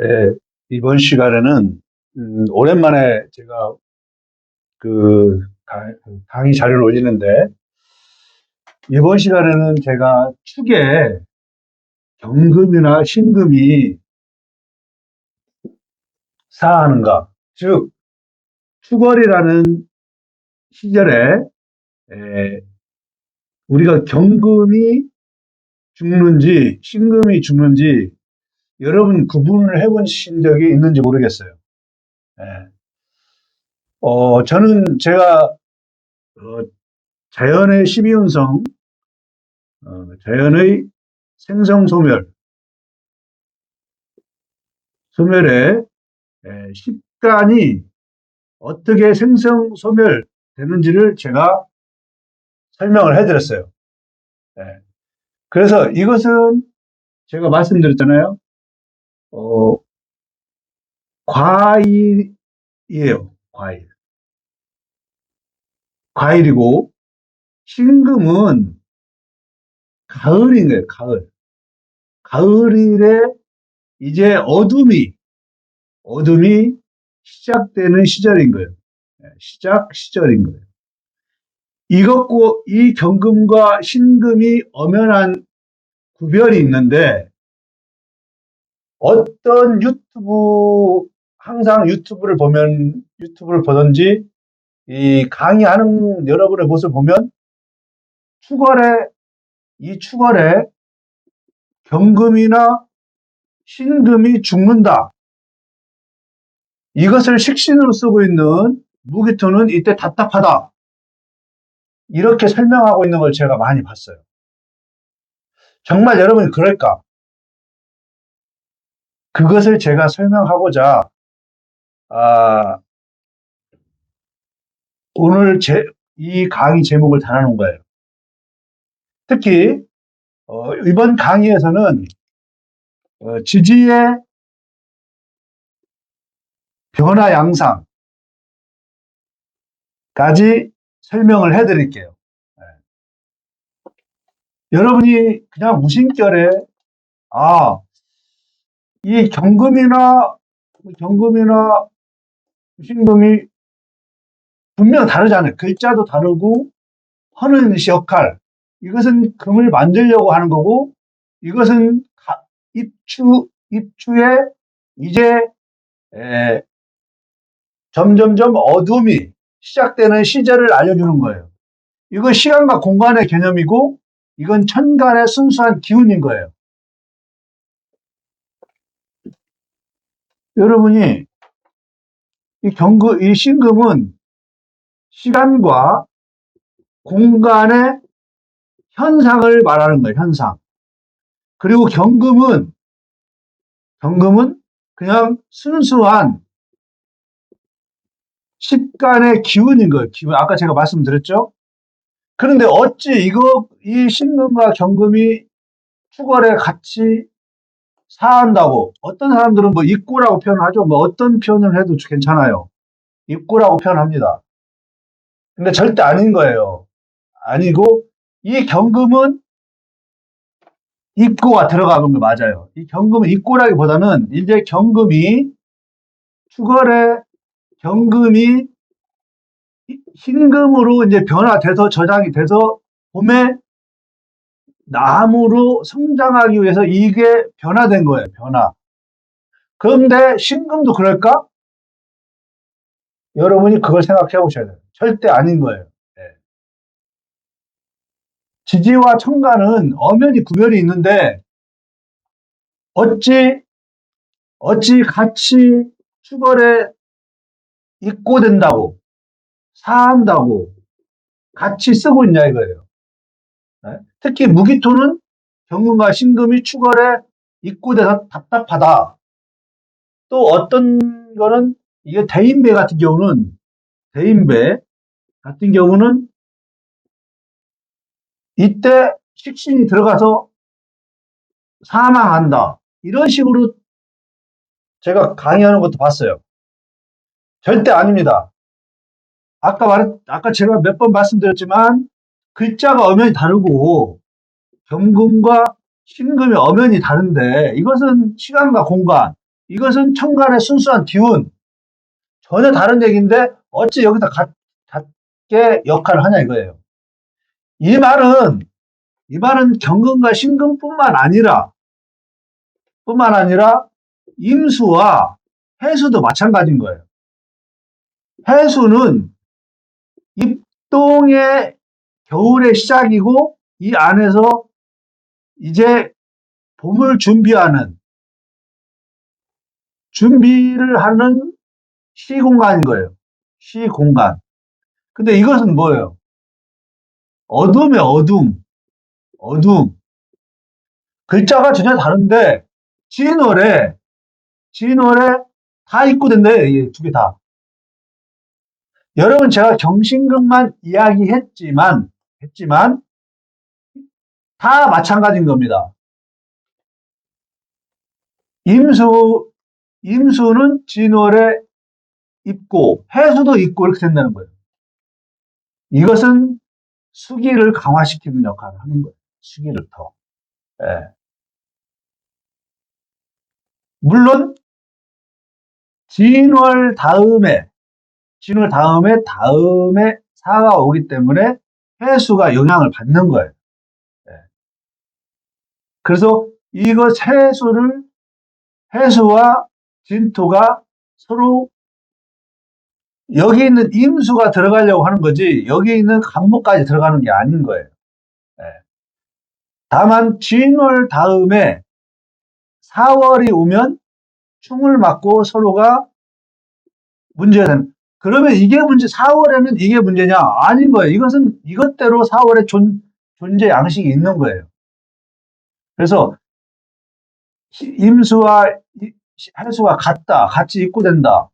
예, 이번 시간에는 오랜만에 제가 강의 자료를 올리는데, 이번 시간에는 제가 축에 경금이나 신금이 사하는가, 즉 축월이라는 시절에 에, 우리가 경금이 죽는지 신금이 죽는지 여러분 구분을 해보신 적이 있는지 모르겠어요. 예. 저는 제가 어, 자연의 12운성, 자연의 생성소멸, 소멸의 식단이 어떻게 생성소멸되는지를 제가 설명을 해드렸어요. 예. 그래서 이것은 제가 말씀드렸잖아요. 어, 과일이에요. 과일. 과일이고, 신금은 가을인 거예요. 가을. 가을일에 이제 어둠이 시작되는 시절인 거예요. 시작 시절인 거예요. 이 경금과 신금이 엄연한 구별이 있는데, 어떤 항상 유튜브를 보든지, 이 강의하는 여러분의 모습을 보면, 축월에, 이 축월에 경금이나 신금이 죽는다. 이것을 식신으로 쓰고 있는 무기토는 이때 답답하다. 이렇게 설명하고 있는 걸 제가 많이 봤어요. 정말 여러분이 그럴까? 그것을 제가 설명하고자, 아, 오늘 이 강의 제목을 달아놓은 거예요. 특히, 이번 강의에서는, 지지의 변화 양상까지 설명을 해드릴게요. 네. 여러분이 그냥 무심결에, 이 경금이나 신금이 분명 다르잖아요. 글자도 다르고, 하는 역할. 이것은 금을 만들려고 하는 거고, 이것은 입추에 이제 점점점 어둠이 시작되는 시절을 알려주는 거예요. 이건 시간과 공간의 개념이고, 이건 천간의 순수한 기운인 거예요. 여러분이 이 신금은 시간과 공간의 현상을 말하는 거예요. 현상. 그리고 경금은 그냥 순수한 식간의 기운인 거예요. 기운. 아까 제가 말씀드렸죠? 그런데 어찌 이 신금과 경금이 축월에 같이 사한다고, 어떤 사람들은 뭐 입고라고 표현하죠. 뭐 어떤 표현을 해도 괜찮아요. 입고라고 표현합니다. 근데 절대 아닌 거예요. 아니고, 이 경금은 입고가 들어가는 거 맞아요. 이 경금은 입고라기보다는 이제 축월에 경금이 흰금으로 이제 변화돼서 저장이 돼서 봄에 나무로 성장하기 위해서 이게 변화된 거예요. 변화. 그런데 신금도 그럴까? 여러분이 그걸 생각해 보셔야 돼요. 절대 아닌 거예요. 네. 지지와 청간은 엄연히 구별이 있는데 어찌 같이 축월에 입고된다고 사한다고 같이 쓰고 있냐 이거예요. 네? 특히 무기토는 경금과 신금이 축월에 입고돼서 답답하다. 또 어떤 거는 이게 대인배 같은 경우는 이때 식신이 들어가서 사망한다. 이런 식으로 제가 강의하는 것도 봤어요. 절대 아닙니다. 아까 제가 몇 번 말씀드렸지만 글자가 엄연히 다르고 경금과 신금이 엄연히 다른데 이것은 시간과 공간, 이것은 천간의 순수한 기운. 전혀 다른 얘기인데 어찌 여기다 같게 역할을 하냐 이거예요. 이 말은 경금과 신금뿐만 아니라 임수와 해수도 마찬가지인 거예요. 해수는 입동의 겨울의 시작이고 이 안에서 이제 봄을 준비를 하는 시공간인 거예요. 시공간. 근데 이것은 뭐예요? 어둠이에요, 어둠. 글자가 전혀 다른데, 진월에 다 입고된대요, 이 두 개 다. 여러분, 제가 경신금만 이야기했지만, 다 마찬가지인 겁니다. 임수는 진월에 입고, 해수도 입고 이렇게 된다는 거예요. 이것은 수기를 강화시키는 역할을 하는 거예요. 수기를 더. 예. 물론 진월 다음에 사가 오기 때문에 해수가 영향을 받는 거예요. 예. 그래서 이것 해수와 진토가 서로 여기 있는 임수가 들어가려고 하는 거지 여기 있는 간목까지 들어가는 게 아닌 거예요. 예. 다만 진월 다음에 4월이 오면 충을 맞고 서로가 문제가 되는. 그러면 이게 4월에는 이게 문제냐? 아닌 거예요. 이것은 이것대로 4월에 존재 양식이 있는 거예요. 그래서 임수와 해수가 같이 입고된다.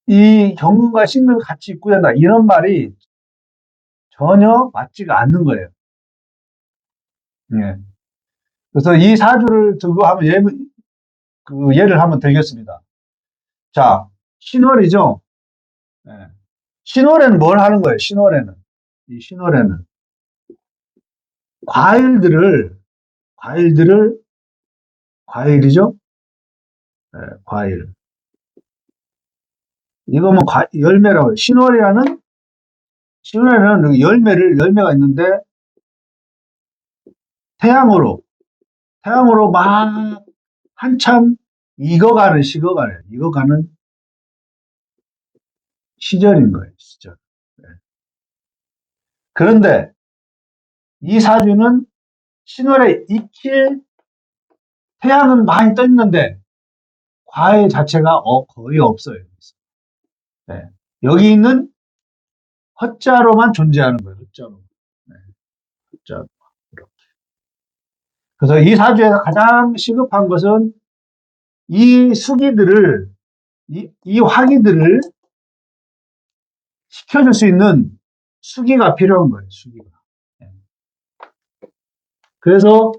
이 경금과 신금이 같이 입고된다. 이런 말이 전혀 맞지가 않는 거예요. 예. 그래서 이 사주를 두고 한번 예를 한번 들겠습니다. 자, 신월이죠. 예. 신월에는 뭘 하는 거예요? 신월에는 과일이죠. 예, 과일. 이거 뭐 열매라고 해요. 신월에는 열매가 있는데 태양으로 막 한참 익어가는 시절인 거예요. 시절. 네. 그런데 이 사주는 신월에 익힐 태양은 많이 떠 있는데 과일 자체가 거의 없어요. 네. 여기 있는 헛자로만 존재하는 거예요. 헛자로. 네. 헛자로. 이렇게. 그래서 이 사주에서 가장 시급한 것은 이 수기들을 이 화기들을 시켜줄 수 있는 수기가 필요한 거예요. 수기가. 네. 그래서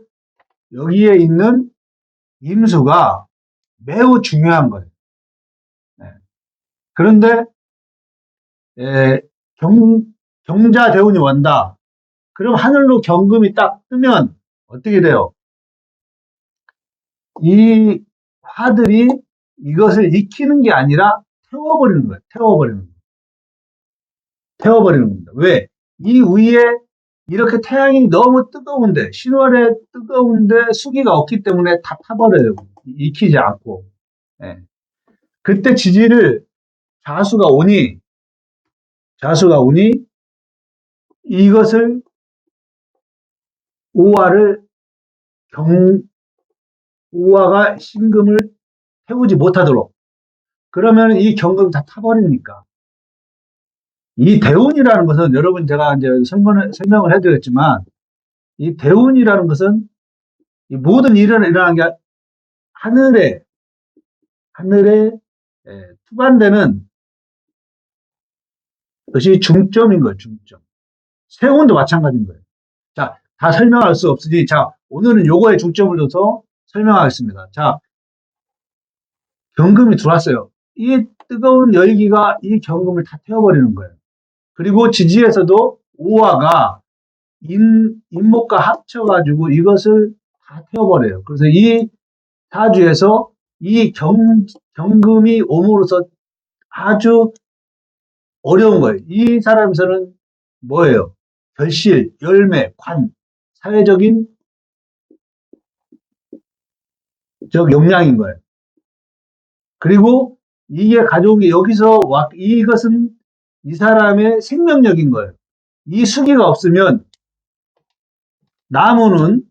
여기에 있는 임수가 매우 중요한 거예요. 네. 그런데 경자 대운이 원다. 그럼 하늘로 경금이 딱 뜨면 어떻게 돼요? 이 화들이 이것을 익히는 게 아니라 태워버리는 거예요. 태워버리는 겁니다. 왜? 이 위에 이렇게 태양이 너무 뜨거운데, 신월에 뜨거운데 수기가 없기 때문에 다 타버려요. 익히지 않고. 네. 그때 지지를 자수가 오니 이것을 오화가 신금을 태우지 못하도록. 그러면 이 경금이 다 타버리니까. 이 대운이라는 것은 여러분 제가 이제 설명을 해드렸지만 이 대운이라는 것은 이 모든 일은 일어나는 게 하늘에 투관되는 것이 중점인 거예요. 중점. 세운도 마찬가지인 거예요. 자, 다 설명할 수 없으니 자 오늘은 요거에 중점을 둬서 설명하겠습니다. 자, 경금이 들어왔어요. 이 뜨거운 열기가 이 경금을 다 태워버리는 거예요. 그리고 지지에서도 오화가 인목과 합쳐가지고 이것을 다 태워버려요. 그래서 이 사주에서 이 경금이 옴으로써 아주 어려운 거예요. 이 사람에서는 뭐예요? 결실, 열매, 관, 사회적인 역량인 거예요. 그리고 이게 가져온 게 여기서 이것은 이 사람의 생명력인 거예요. 이 수기가 없으면 나무는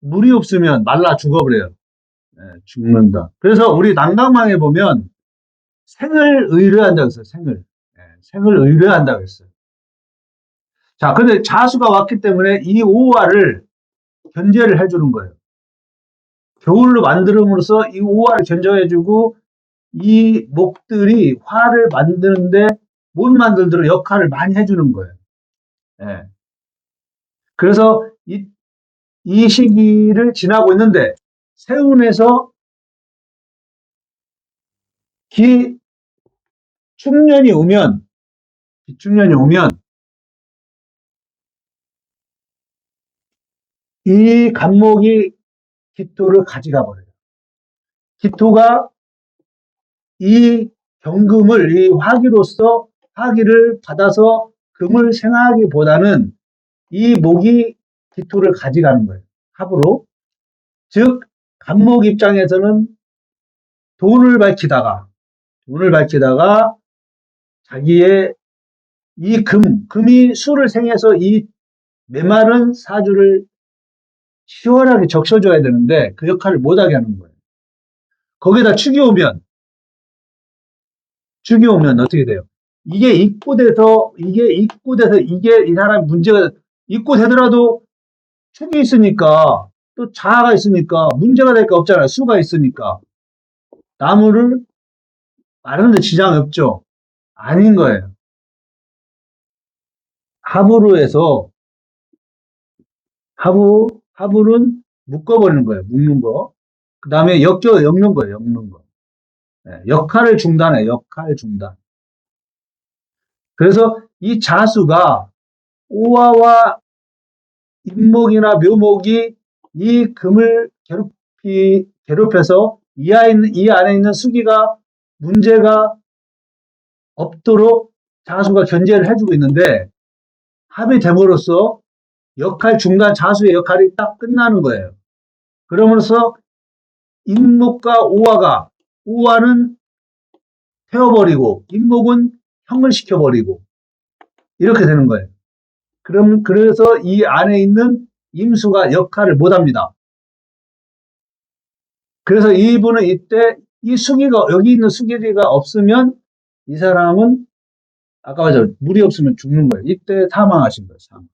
물이 없으면 말라 죽어버려요. 네, 죽는다. 그래서 우리 난강망에 보면 생을 의뢰한다고 했어요. 생을. 네, 생을 의뢰한다고 했어요. 자, 근데 자수가 왔기 때문에 이 오화를 견제를 해주는 거예요. 겨울로 만들음으로써 이 오화를 견제해주고 이 목들이 화를 만드는데 못 만들도록 역할을 많이 해주는 거예요. 네. 그래서 이 시기를 지나고 있는데 세운에서 기축년이 오면 이 간목이 기토를 가져가 버려요. 기토가 이 경금을 이 화기로서 화기를 받아서 금을 생하기보다는 이 목이 기토를 가져가는 거예요. 합으로. 즉 간목 입장에서는 돈을 밝히다가 자기의 이 금이 수를 생해서 이 메마른 사주를 시원하게 적셔줘야 되는데 그 역할을 못하게 하는 거예요. 거기다 축이 오면 어떻게 돼요? 이게 입고돼서 이게 이 사람 문제가 입고되더라도 축이 있으니까 또 자아가 있으니까 문제가 될 거 없잖아요. 수가 있으니까 나무를 마르는데 지장이 없죠. 아닌 거예요. 합으로 해서 합을은 묶어버리는 거예요. 묶는 거. 그 다음에 엮는 거예요. 엮는 거. 네, 역할 중단. 그래서 이 자수가 오화와 임목이나 묘목이 이 금을 괴롭혀서 이 안에 있는 수기가 문제가 없도록 자수가 견제를 해주고 있는데 합이 됨으로써 역할 중단 자수의 역할이 딱 끝나는 거예요. 그러면서 임목과 오화는 태워버리고 임목은 형을 시켜버리고 이렇게 되는 거예요. 그래서 이 안에 있는 임수가 역할을 못합니다. 그래서 이분은 이때 여기 있는 수기가 없으면 이 사람은 아까 말했죠. 물이 없으면 죽는 거예요. 이때 사망하신 거예요. 사망.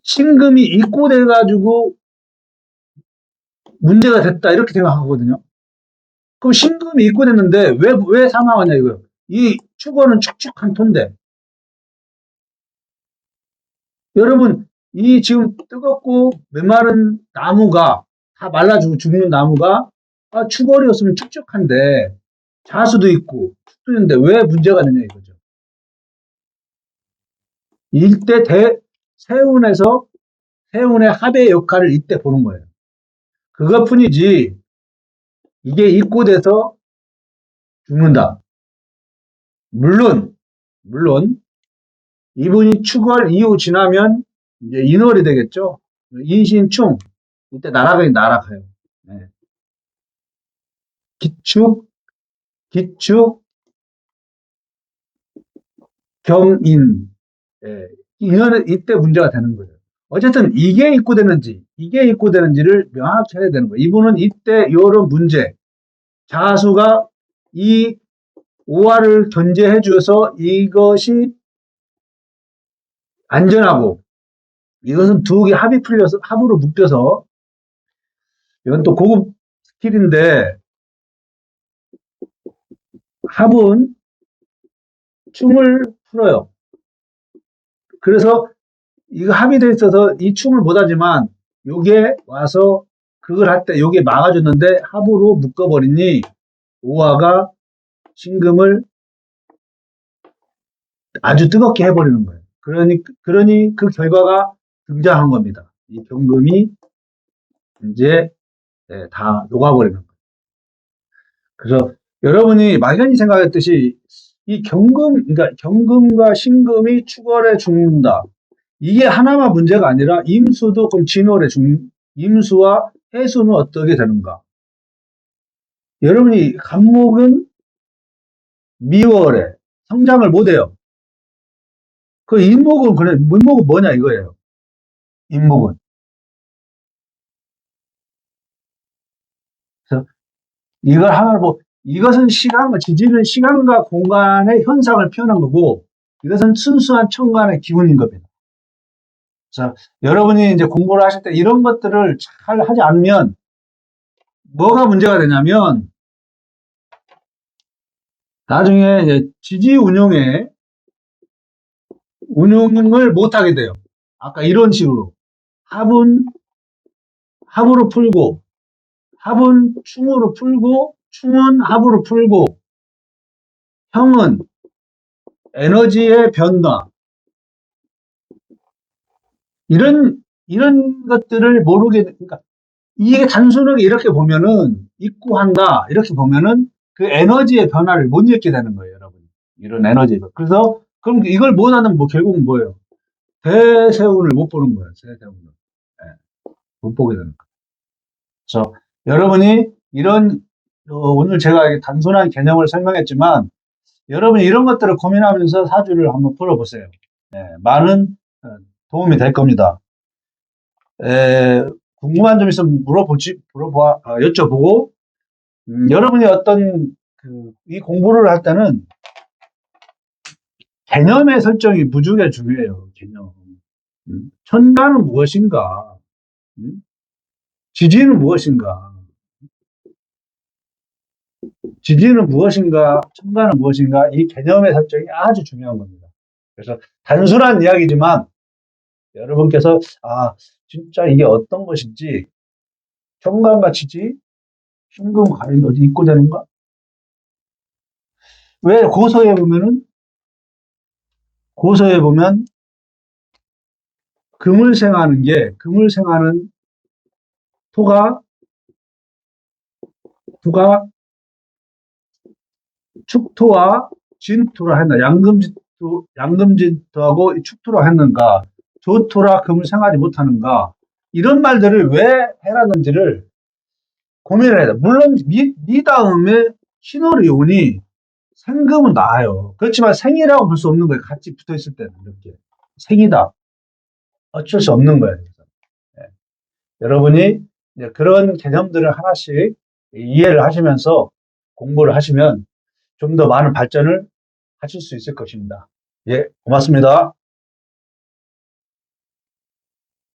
신금이 입고돼가지고 문제가 됐다 이렇게 생각하거든요. 그럼 신금이 입고됐는데 왜 사망하냐 이거예요. 이 축원은 축축한 토인데 여러분 이 지금 뜨겁고 메마른 나무가 다 말라주고 죽는 나무가 축월이었으면 축축한데 자수도 있고 축도 있는데 왜 문제가 되냐 이거죠. 이때 세운의 합의 역할을 이때 보는 거예요. 그것뿐이지 이게 입고돼서 죽는다. 물론 이분이 축월 이후 지나면 이제 인월이 되겠죠. 인신충 이때 날아가요. 네. 기축 경인 이때 문제가 되는 거예요. 어쨌든 이게 입고되는지를 명확히 해야 되는 거예요. 이분은 이때 이런 문제 자수가 이 오화를 견제해 줘서 이것이 안전하고 이것은 두 개 합이 풀려서 합으로 묶여서 이건 또 고급 스킬인데 합은 춤을 풀어요. 그래서 이거 합이 돼 있어서 이 춤을 못하지만 요게 와서 그걸 할 때 요게 막아줬는데 합으로 묶어버리니 오화가 신금을 아주 뜨겁게 해버리는 거예요. 그러니 그 결과가 등장한 겁니다. 이 경금이 이제 다 녹아버리는 거예요. 그래서 여러분이 막연히 생각했듯이 이 그러니까 경금과 신금이 축월에 죽는다. 이게 하나만 문제가 아니라 임수도 그럼 진월에 임수와 해수는 어떻게 되는가? 여러분이 간목은 미월에 성장을 못해요. 그 인목은 그래, 인목은 뭐냐 이거예요. 인목은. 그래서 이걸 하나로 이것은 지지는 시간과 공간의 현상을 표현한 거고, 이것은 순수한 천간의 기운인 겁니다. 자, 여러분이 이제 공부를 하실 때 이런 것들을 잘 하지 않으면 뭐가 문제가 되냐면 나중에 이제 지지 운용을 못 하게 돼요. 아까 이런 식으로 합으로 풀고 합은 충으로 풀고 충은 합으로 풀고 형은 에너지의 변화 이런 것들을 그러니까 이게 단순하게 이렇게 보면은 입구한다 이렇게 보면은 그 에너지의 변화를 못 읽게 되는 거예요, 여러분. 이런 에너지. 그래서 그럼 이걸 못하는 결국은 뭐예요? 대세운을 못 보는 거예요. 대세운을 못 보게 되는 거예요. 그래서 여러분이 오늘 제가 단순한 개념을 설명했지만 여러분이 이런 것들을 고민하면서 사주를 한번 풀어보세요. 많은 도움이 될 겁니다. 궁금한 점 있으면 여쭤보고, 여러분이 이 공부를 할 때는 개념의 설정이 무지하게 중요해요, 개념. 천간은 무엇인가? 지지는 무엇인가? 지지는 무엇인가? 천간은 무엇인가? 이 개념의 설정이 아주 중요한 겁니다. 그래서 단순한 이야기지만 여러분께서 진짜 이게 어떤 것인지 천간과 지지, 신금 과연 어디 입고 되는가? 왜 고서에 보면 금을 생하는 토가 축토와 진토라 했나? 양금진토하고 축토라 했는가? 조토라 금을 생하지 못하는가? 이런 말들을 왜 해라는지를 고민을 해야 돼. 물론 미 다음에 신월이 오니 생금은 나아요. 그렇지만 생이라고 볼 수 없는 거예요. 같이 붙어 있을 때는 이렇게 생이다. 어쩔 수 없는 거예요. 여러분이 이제 그런 개념들을 하나씩 이해를 하시면서 공부를 하시면 좀 더 많은 발전을 하실 수 있을 것입니다. 예, 고맙습니다.